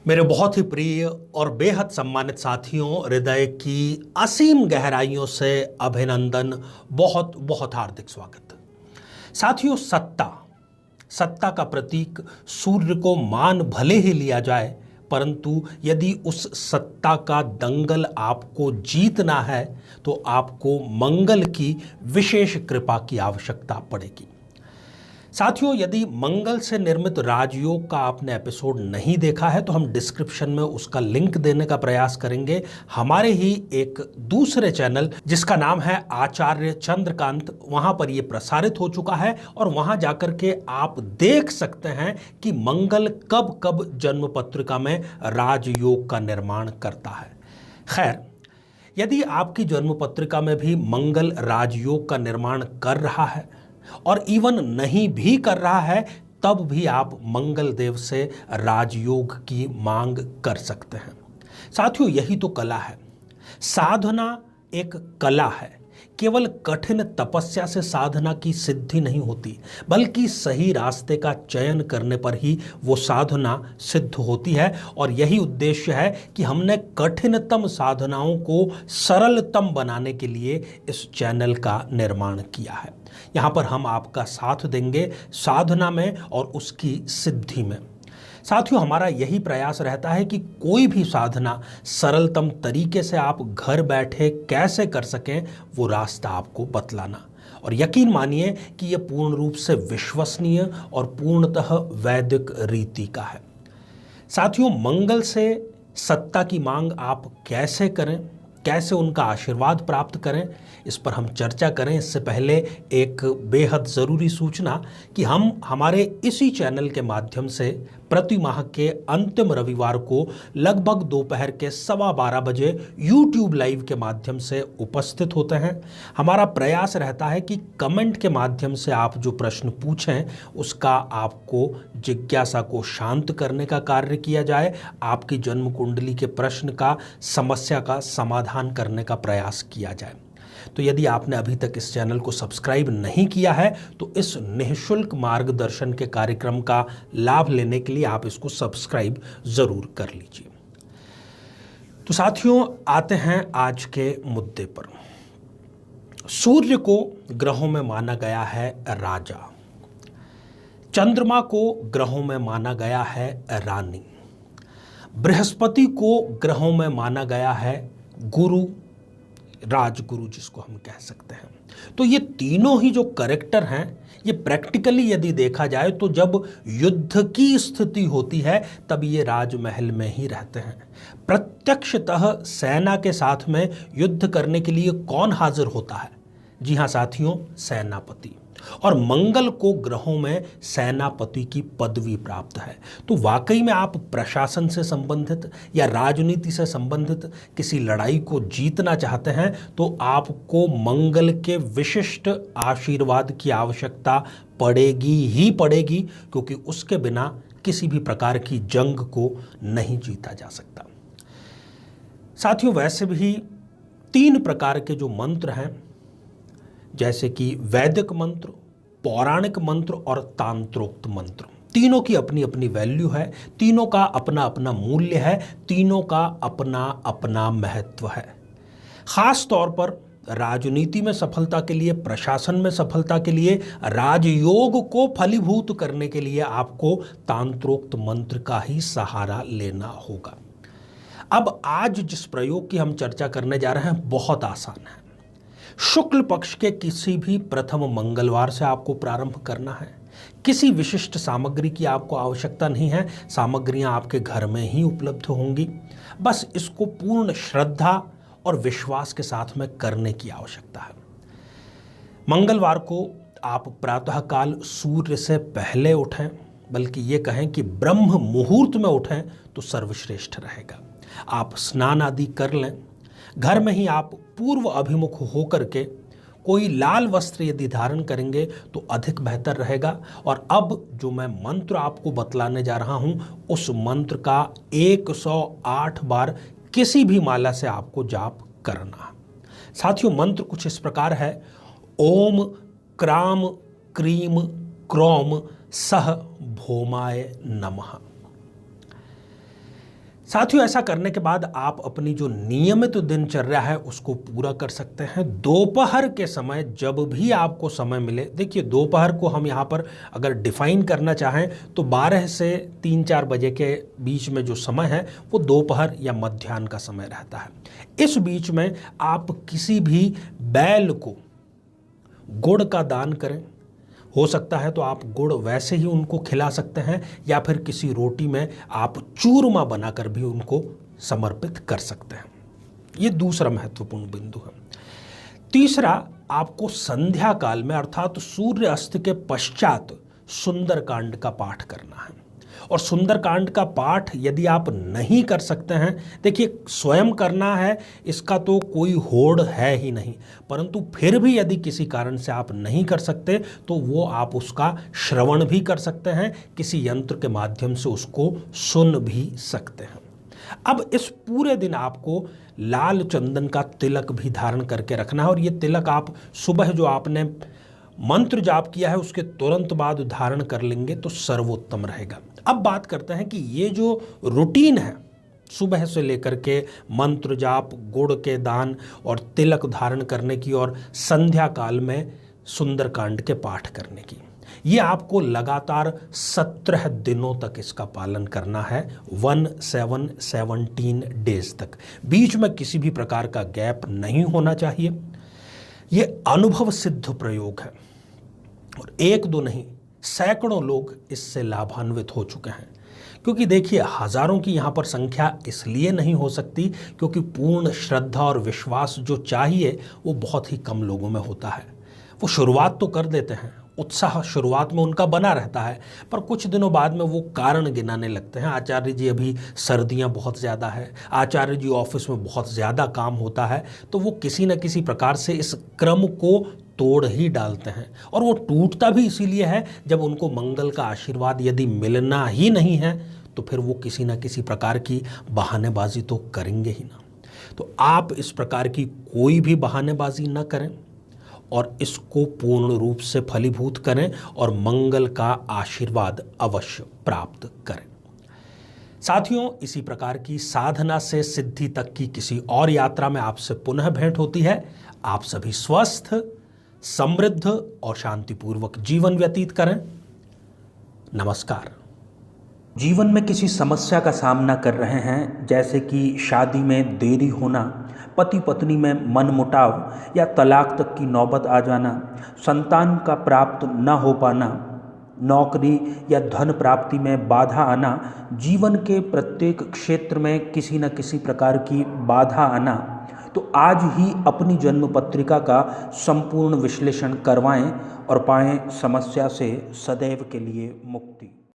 मेरे बहुत ही प्रिय और बेहद सम्मानित साथियों, हृदय की असीम गहराइयों से अभिनंदन, बहुत बहुत हार्दिक स्वागत। साथियों, सत्ता सत्ता का प्रतीक सूर्य को मान भले ही लिया जाए, परंतु यदि उस सत्ता का दंगल आपको जीतना है तो आपको मंगल की विशेष कृपा की आवश्यकता पड़ेगी। साथियों, यदि मंगल से निर्मित राजयोग का आपने एपिसोड नहीं देखा है तो हम डिस्क्रिप्शन में उसका लिंक देने का प्रयास करेंगे। हमारे ही एक दूसरे चैनल जिसका नाम है आचार्य चंद्रकांत, वहां पर यह प्रसारित हो चुका है और वहां जाकर के आप देख सकते हैं कि मंगल कब कब जन्म पत्रिका में राजयोग का निर्माण करता है। खैर, यदि आपकी जन्म पत्रिका में भी मंगल राजयोग का निर्माण कर रहा है और इवन नहीं भी कर रहा है, तब भी आप मंगल देव से राजयोग की मांग कर सकते हैं। साथियों, यही तो कला है। साधना एक कला है। केवल कठिन तपस्या से साधना की सिद्धि नहीं होती, बल्कि सही रास्ते का चयन करने पर ही वो साधना सिद्ध होती है। और यही उद्देश्य है कि हमने कठिनतम साधनाओं को सरलतम बनाने के लिए इस चैनल का निर्माण किया है। यहाँ पर हम आपका साथ देंगे साधना में और उसकी सिद्धि में। साथियों, हमारा यही प्रयास रहता है कि कोई भी साधना सरलतम तरीके से आप घर बैठे कैसे कर सकें, वो रास्ता आपको बतलाना। और यकीन मानिए कि यह पूर्ण रूप से विश्वसनीय और पूर्णतः वैदिक रीति का है। साथियों, मंगल से सत्ता की मांग आप कैसे करें, कैसे उनका आशीर्वाद प्राप्त करें, इस पर हम चर्चा करें। इससे पहले एक बेहद ज़रूरी सूचना कि हम हमारे इसी चैनल के माध्यम से प्रति माह के अंतिम रविवार को लगभग दोपहर के 12:15 बजे YouTube लाइव के माध्यम से उपस्थित होते हैं। हमारा प्रयास रहता है कि कमेंट के माध्यम से आप जो प्रश्न पूछें उसका आपको जिज्ञासा को शांत करने का कार्य किया जाए, आपकी जन्म कुंडली के प्रश्न का, समस्या का समाधान करने का प्रयास किया जाए। तो यदि आपने अभी तक इस चैनल को सब्सक्राइब नहीं किया है तो इस निःशुल्क मार्गदर्शन के कार्यक्रम का लाभ लेने के लिए आप इसको सब्सक्राइब जरूर कर लीजिए। तो साथियों, आते हैं आज के मुद्दे पर। सूर्य को ग्रहों में माना गया है राजा, चंद्रमा को ग्रहों में माना गया है रानी, बृहस्पति को ग्रहों में माना गया है गुरु, राजगुरु जिसको हम कह सकते हैं। तो ये तीनों ही जो कैरेक्टर हैं, ये प्रैक्टिकली यदि देखा जाए तो जब युद्ध की स्थिति होती है तब ये राजमहल में ही रहते हैं। प्रत्यक्षतः सेना के साथ में युद्ध करने के लिए कौन हाजिर होता है? जी हाँ साथियों, सेनापति। और मंगल को ग्रहों में सेनापति की पदवी प्राप्त है। तो वाकई में आप प्रशासन से संबंधित या राजनीति से संबंधित किसी लड़ाई को जीतना चाहते हैं तो आपको मंगल के विशिष्ट आशीर्वाद की आवश्यकता पड़ेगी ही पड़ेगी, क्योंकि उसके बिना किसी भी प्रकार की जंग को नहीं जीता जा सकता। साथियों, वैसे भी 3 प्रकार के जो मंत्र हैं, जैसे कि वैदिक मंत्र, पौराणिक मंत्र और तांत्रोक्त मंत्र, तीनों की अपनी अपनी वैल्यू है, तीनों का अपना अपना मूल्य है, तीनों का अपना अपना महत्व है। खास तौर पर राजनीति में सफलता के लिए, प्रशासन में सफलता के लिए, राजयोग को फलीभूत करने के लिए आपको तांत्रोक्त मंत्र का ही सहारा लेना होगा। अब आज जिस प्रयोग की हम चर्चा करने जा रहे हैं बहुत आसान है। शुक्ल पक्ष के किसी भी प्रथम मंगलवार से आपको प्रारंभ करना है। किसी विशिष्ट सामग्री की आपको आवश्यकता नहीं है, सामग्रियां आपके घर में ही उपलब्ध होंगी। बस इसको पूर्ण श्रद्धा और विश्वास के साथ में करने की आवश्यकता है। मंगलवार को आप प्रातःकाल सूर्य से पहले उठें, बल्कि ये कहें कि ब्रह्म मुहूर्त में उठें तो सर्वश्रेष्ठ रहेगा। आप स्नान आदि कर लें। घर में ही आप पूर्व अभिमुख होकर के कोई लाल वस्त्र यदि धारण करेंगे तो अधिक बेहतर रहेगा। और अब जो मैं मंत्र आपको बतलाने जा रहा हूं, उस मंत्र का 108 बार किसी भी माला से आपको जाप करना। साथियों, मंत्र कुछ इस प्रकार है: ओम क्राम क्रीम क्रौम सह भौमाय नमः। साथियों, ऐसा करने के बाद आप अपनी जो नियमित दिनचर्या है उसको पूरा कर सकते हैं। दोपहर के समय जब भी आपको समय मिले, देखिए दोपहर को हम यहाँ पर अगर डिफाइन करना चाहें तो 12 से 3-4 बजे के बीच में जो समय है वो दोपहर या मध्याह्न का समय रहता है। इस बीच में आप किसी भी बैल को गुड़ का दान करें। हो सकता है तो आप गुड़ वैसे ही उनको खिला सकते हैं या फिर किसी रोटी में आप चूरमा बनाकर भी उनको समर्पित कर सकते हैं। ये दूसरा महत्वपूर्ण बिंदु है। तीसरा, आपको संध्या काल में अर्थात सूर्य अस्त के पश्चात सुंदरकांड का पाठ करना है। और सुंदरकांड का पाठ यदि आप नहीं कर सकते हैं, देखिए स्वयं करना है इसका तो कोई होड़ है ही नहीं, परंतु फिर भी यदि किसी कारण से आप नहीं कर सकते तो वो आप उसका श्रवण भी कर सकते हैं, किसी यंत्र के माध्यम से उसको सुन भी सकते हैं। अब इस पूरे दिन आपको लाल चंदन का तिलक भी धारण करके रखना है और ये तिलक आप सुबह जो आपने मंत्र जाप किया है उसके तुरंत बाद धारण कर लेंगे तो सर्वोत्तम रहेगा। अब बात करते हैं कि ये जो रूटीन है सुबह से लेकर के मंत्र जाप, गुड़ के दान और तिलक धारण करने की और संध्या काल में सुंदरकांड के पाठ करने की, ये आपको लगातार 17 दिनों तक इसका पालन करना है, 17 डेज तक। बीच में किसी भी प्रकार का गैप नहीं होना चाहिए। ये अनुभव सिद्ध प्रयोग है और एक दो नहीं, सैकड़ों लोग इससे लाभान्वित हो चुके हैं। क्योंकि देखिए, हजारों की यहाँ पर संख्या इसलिए नहीं हो सकती क्योंकि पूर्ण श्रद्धा और विश्वास जो चाहिए वो बहुत ही कम लोगों में होता है। वो शुरुआत तो कर देते हैं, उत्साह शुरुआत में उनका बना रहता है, पर कुछ दिनों बाद में वो कारण गिनाने लगते हैं। आचार्य जी अभी सर्दियां बहुत ज़्यादा है, आचार्य जी ऑफिस में बहुत ज़्यादा काम होता है, तो वो किसी न किसी प्रकार से इस क्रम को तोड़ ही डालते हैं। और वो टूटता भी इसीलिए है जब उनको मंगल का आशीर्वाद यदि मिलना ही नहीं है तो फिर वो किसी न किसी प्रकार की बहानेबाजी तो करेंगे ही ना। तो आप इस प्रकार की कोई भी बहानेबाजी न करें और इसको पूर्ण रूप से फलीभूत करें और मंगल का आशीर्वाद अवश्य प्राप्त करें। साथियों, इसी प्रकार की साधना से सिद्धि तक की किसी और यात्रा में आपसे पुनः भेंट होती है। आप सभी स्वस्थ, समृद्ध और शांतिपूर्वक जीवन व्यतीत करें। नमस्कार। जीवन में किसी समस्या का सामना कर रहे हैं, जैसे कि शादी में देरी होना, पति पत्नी में मनमुटाव या तलाक तक की नौबत आ जाना, संतान का प्राप्त न हो पाना, नौकरी या धन प्राप्ति में बाधा आना, जीवन के प्रत्येक क्षेत्र में किसी न किसी प्रकार की बाधा आना, तो आज ही अपनी जन्म पत्रिका का संपूर्ण विश्लेषण करवाएं और पाएं समस्या से सदैव के लिए मुक्ति।